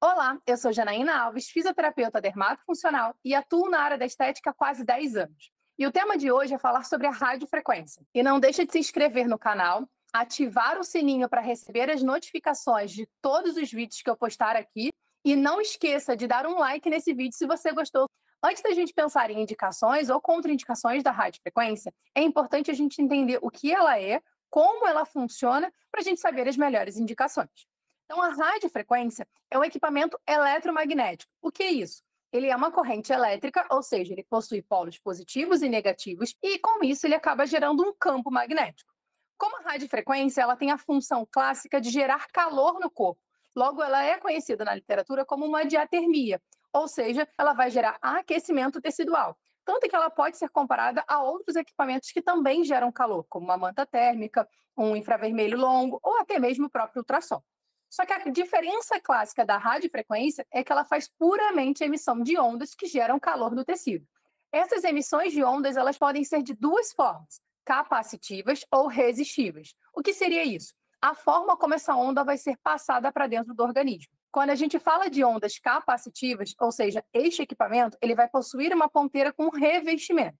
Olá, eu sou Janaína Alves, fisioterapeuta dermatofuncional e atuo na área da estética há quase 10 anos. E o tema de hoje é falar sobre a radiofrequência. E não deixa de se inscrever no canal, ativar o sininho para receber as notificações de todos os vídeos que eu postar aqui e não esqueça de dar um like nesse vídeo se você gostou. Antes da gente pensar em indicações ou contraindicações da radiofrequência, é importante a gente entender o que ela é, como ela funciona, para a gente saber as melhores indicações. Então, a radiofrequência é um equipamento eletromagnético. O que é isso? Ele é uma corrente elétrica, ou seja, ele possui polos positivos e negativos, e com isso ele acaba gerando um campo magnético. Como a radiofrequência, ela tem a função clássica de gerar calor no corpo. Logo, ela é conhecida na literatura como uma diatermia, ou seja, ela vai gerar aquecimento tecidual. Tanto que ela pode ser comparada a outros equipamentos que também geram calor, como uma manta térmica, um infravermelho longo ou até mesmo o próprio ultrassom. Só que a diferença clássica da radiofrequência é que ela faz puramente emissão de ondas que geram calor no tecido. Essas emissões de ondas elas podem ser de duas formas, capacitivas ou resistivas. O que seria isso? A forma como essa onda vai ser passada para dentro do organismo. Quando a gente fala de ondas capacitivas, ou seja, este equipamento, ele vai possuir uma ponteira com revestimento.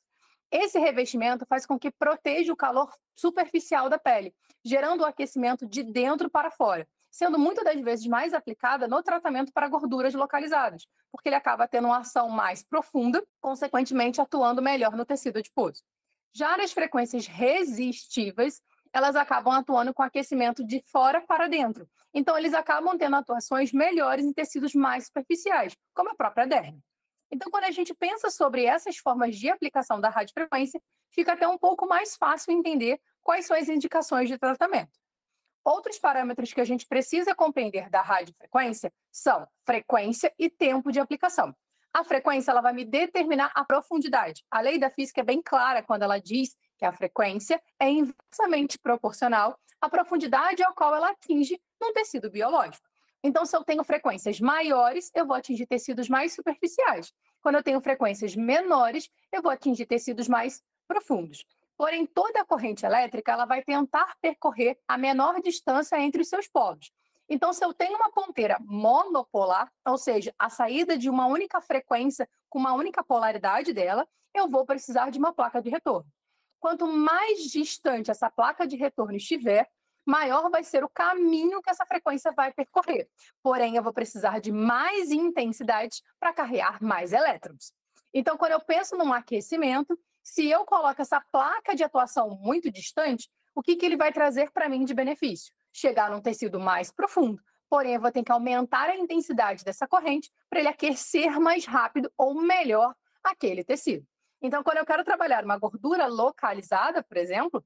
Esse revestimento faz com que proteja o calor superficial da pele, gerando o aquecimento de dentro para fora, sendo muitas das vezes mais aplicada no tratamento para gorduras localizadas, porque ele acaba tendo uma ação mais profunda, consequentemente atuando melhor no tecido adiposo. Já as frequências resistivas, elas acabam atuando com aquecimento de fora para dentro. Então, eles acabam tendo atuações melhores em tecidos mais superficiais, como a própria derme. Então, quando a gente pensa sobre essas formas de aplicação da radiofrequência, fica até um pouco mais fácil entender quais são as indicações de tratamento. Outros parâmetros que a gente precisa compreender da radiofrequência são frequência e tempo de aplicação. A frequência ela vai me determinar a profundidade. A lei da física é bem clara quando ela diz que a frequência é inversamente proporcional à profundidade ao qual ela atinge num tecido biológico. Então, se eu tenho frequências maiores, eu vou atingir tecidos mais superficiais. Quando eu tenho frequências menores, eu vou atingir tecidos mais profundos. Porém, toda a corrente elétrica ela vai tentar percorrer a menor distância entre os seus polos. Então, se eu tenho uma ponteira monopolar, ou seja, a saída de uma única frequência com uma única polaridade dela, eu vou precisar de uma placa de retorno. Quanto mais distante essa placa de retorno estiver, maior vai ser o caminho que essa frequência vai percorrer. Porém, eu vou precisar de mais intensidade para carregar mais elétrons. Então, quando eu penso num aquecimento, se eu coloco essa placa de atuação muito distante, o que ele vai trazer para mim de benefício? Chegar num tecido mais profundo. Porém, eu vou ter que aumentar a intensidade dessa corrente para ele aquecer mais rápido ou melhor aquele tecido. Então, quando eu quero trabalhar uma gordura localizada, por exemplo,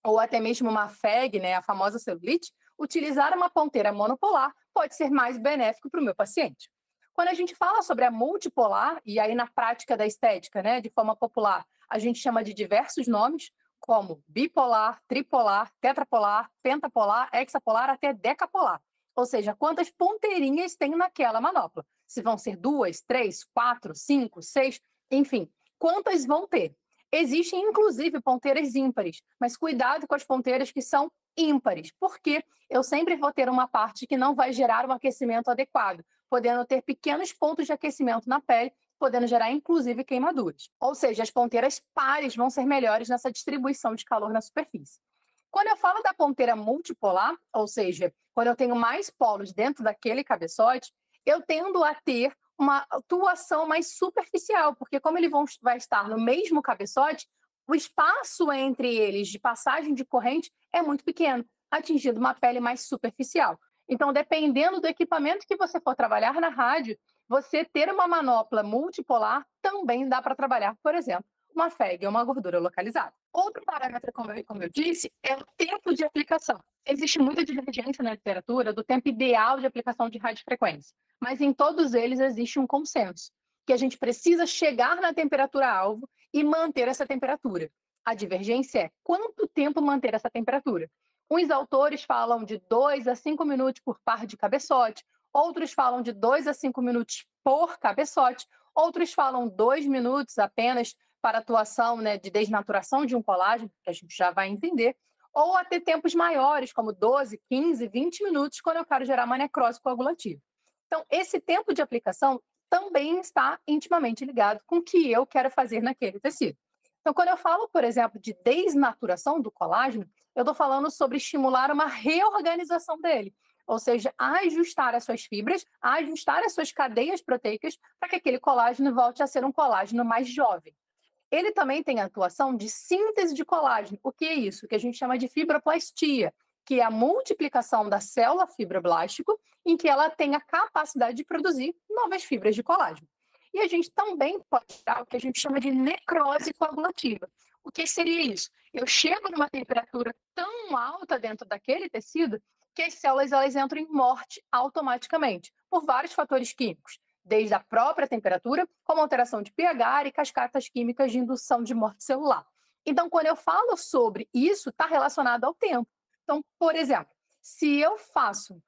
ou até mesmo uma FEG, né, a famosa celulite, utilizar uma ponteira monopolar pode ser mais benéfico para o meu paciente. Quando a gente fala sobre a multipolar, e aí na prática da estética, né, de forma popular, a gente chama de diversos nomes, como bipolar, tripolar, tetrapolar, pentapolar, hexapolar, até decapolar. Ou seja, quantas ponteirinhas tem naquela manopla. Se vão ser 2, 3, 4, 5, 6, enfim, quantas vão ter. Existem, inclusive, ponteiras ímpares, mas cuidado com as ponteiras que são ímpares, porque eu sempre vou ter uma parte que não vai gerar um aquecimento adequado, podendo ter pequenos pontos de aquecimento na pele, podendo gerar, inclusive, queimaduras. Ou seja, as ponteiras pares vão ser melhores nessa distribuição de calor na superfície. Quando eu falo da ponteira multipolar, ou seja, quando eu tenho mais polos dentro daquele cabeçote, eu tendo a ter uma atuação mais superficial, porque como ele vai estar no mesmo cabeçote, o espaço entre eles de passagem de corrente é muito pequeno, atingindo uma pele mais superficial. Então, dependendo do equipamento que você for trabalhar na rádio, você ter uma manopla multipolar também dá para trabalhar, por exemplo, uma FEG, uma gordura localizada. Outro parâmetro, como eu disse, é o tempo de aplicação. Existe muita divergência na literatura do tempo ideal de aplicação de radiofrequência, mas em todos eles existe um consenso, que a gente precisa chegar na temperatura-alvo e manter essa temperatura. A divergência é quanto tempo manter essa temperatura. Uns autores falam de 2 a 5 minutos por par de cabeçote, outros falam de 2 a 5 minutos por cabeçote, outros falam 2 minutos apenas para atuação, né, de desnaturação de um colágeno, que a gente já vai entender, ou até tempos maiores, como 12, 15, 20 minutos, quando eu quero gerar uma necrose coagulativa. Então, esse tempo de aplicação também está intimamente ligado com o que eu quero fazer naquele tecido. Então, quando eu falo, por exemplo, de desnaturação do colágeno, eu estou falando sobre estimular uma reorganização dele, ou seja, ajustar as suas fibras, ajustar as suas cadeias proteicas para que aquele colágeno volte a ser um colágeno mais jovem. Ele também tem a atuação de síntese de colágeno. O que é isso? Que a gente chama de fibroplastia, que é a multiplicação da célula fibroblástico, em que ela tem a capacidade de produzir novas fibras de colágeno. E a gente também pode dar o que a gente chama de necrose coagulativa. O que seria isso? Eu chego numa temperatura tão alta dentro daquele tecido que as células elas entram em morte automaticamente, por vários fatores químicos, desde a própria temperatura, como alteração de pH e cascatas químicas de indução de morte celular. Então, quando eu falo sobre isso, está relacionado ao tempo. Então, por exemplo, se eu faço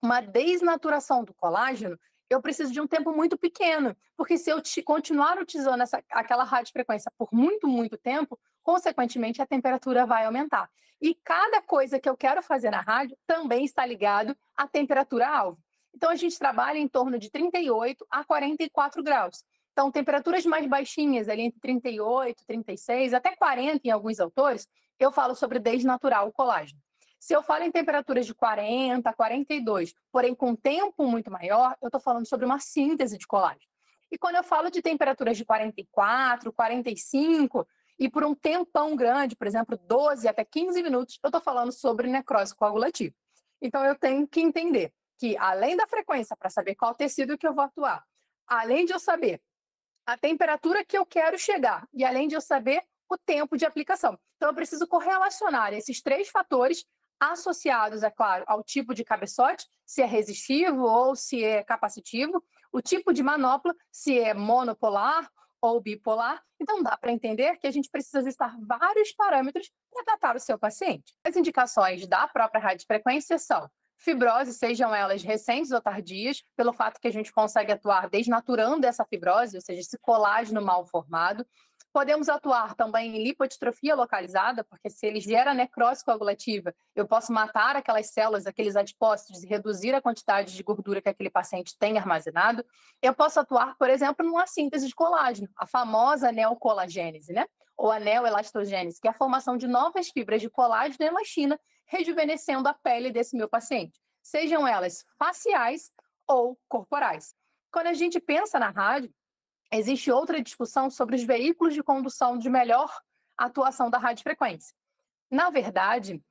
uma desnaturação do colágeno, eu preciso de um tempo muito pequeno, porque se eu continuar utilizando aquela radiofrequência por muito tempo, consequentemente a temperatura vai aumentar. E cada coisa que eu quero fazer na rádio também está ligado à temperatura-alvo. Então, a gente trabalha em torno de 38 a 44 graus. Então, temperaturas mais baixinhas, ali entre 38, 36, até 40 em alguns autores, eu falo sobre desnaturar o colágeno. Se eu falo em temperaturas de 40 a 42, porém com tempo muito maior, eu estou falando sobre uma síntese de colágeno. E quando eu falo de temperaturas de 44, 45, e por um tempão grande, por exemplo, 12 até 15 minutos, eu estou falando sobre necrose coagulativa. Então, eu tenho que entender que, além da frequência, para saber qual tecido que eu vou atuar, além de eu saber a temperatura que eu quero chegar e além de eu saber o tempo de aplicação. Então, eu preciso correlacionar esses três fatores associados, é claro, ao tipo de cabeçote, se é resistivo ou se é capacitivo, o tipo de manopla, se é monopolar ou bipolar. Então, dá para entender que a gente precisa listar vários parâmetros para tratar o seu paciente. As indicações da própria radiofrequência são fibrose, sejam elas recentes ou tardias, pelo fato que a gente consegue atuar desnaturando essa fibrose, ou seja, esse colágeno mal formado. Podemos atuar também em lipodistrofia localizada, porque se ele gera necrose coagulativa, eu posso matar aquelas células, aqueles adipócitos e reduzir a quantidade de gordura que aquele paciente tem armazenado. Eu posso atuar, por exemplo, numa síntese de colágeno, a famosa neocolagênese, né? Ou a neoelastogênese, que é a formação de novas fibras de colágeno e elastina, rejuvenescendo a pele desse meu paciente, sejam elas faciais ou corporais. Quando a gente pensa na rádio, existe outra discussão sobre os veículos de condução de melhor atuação da radiofrequência. Na verdade,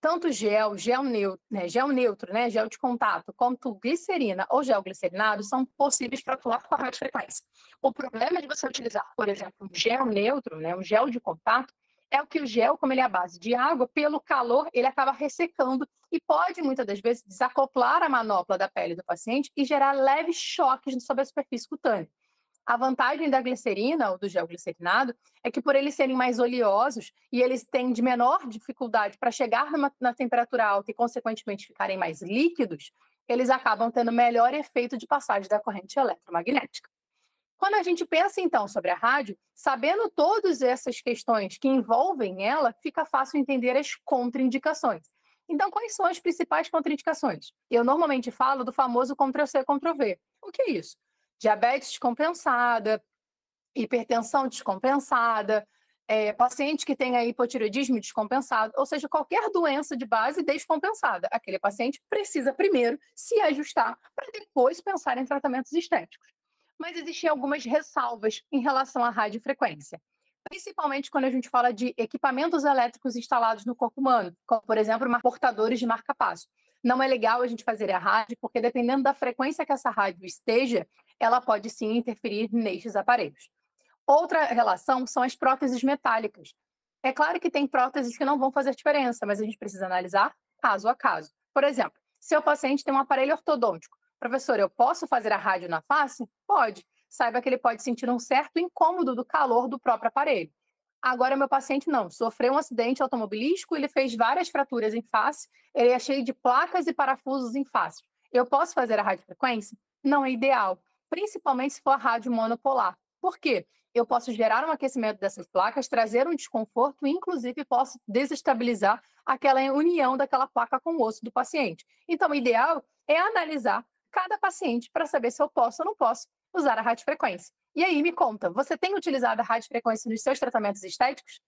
tanto gel neutro, né, gel de contato, quanto glicerina ou gel glicerinado são possíveis para atuar com a radiofrequência. O problema de você utilizar, por exemplo, um gel neutro, né, um gel de contato, é o que o gel, como ele é à base de água, pelo calor, ele acaba ressecando e pode, muitas das vezes, desacoplar a manopla da pele do paciente e gerar leves choques sobre a superfície cutânea. A vantagem da glicerina ou do gel glicerinado é que, por eles serem mais oleosos e eles têm de menor dificuldade para chegar na temperatura alta e, consequentemente, ficarem mais líquidos, eles acabam tendo melhor efeito de passagem da corrente eletromagnética. Quando a gente pensa, então, sobre a rádio, sabendo todas essas questões que envolvem ela, fica fácil entender as contraindicações. Então, quais são as principais contraindicações? Eu normalmente falo do famoso Ctrl-C, Ctrl-V. O que é isso? Diabetes descompensada, hipertensão descompensada, paciente que tenha hipotireoidismo descompensado, ou seja, qualquer doença de base descompensada. Aquele paciente precisa primeiro se ajustar para depois pensar em tratamentos estéticos. Mas existem algumas ressalvas em relação à radiofrequência, principalmente quando a gente fala de equipamentos elétricos instalados no corpo humano, como, por exemplo, portadores de marca-passo. Não é legal a gente fazer a rádio, porque dependendo da frequência que essa rádio esteja, ela pode sim interferir nestes aparelhos. Outra relação são as próteses metálicas. É claro que tem próteses que não vão fazer diferença, mas a gente precisa analisar caso a caso. Por exemplo, se o paciente tem um aparelho ortodôntico, professor, eu posso fazer a rádio na face? Pode. Saiba que ele pode sentir um certo incômodo do calor do próprio aparelho. Agora, meu paciente não, sofreu um acidente automobilístico, ele fez várias fraturas em face, ele é cheio de placas e parafusos em face. Eu posso fazer a radiofrequência? Não é ideal, principalmente se for a rádio monopolar. Por quê? Eu posso gerar um aquecimento dessas placas, trazer um desconforto e, inclusive, posso desestabilizar aquela união daquela placa com o osso do paciente. Então, o ideal é analisar cada paciente para saber se eu posso ou não posso usar a radiofrequência. E aí, me conta, você tem utilizado a radiofrequência nos seus tratamentos estéticos?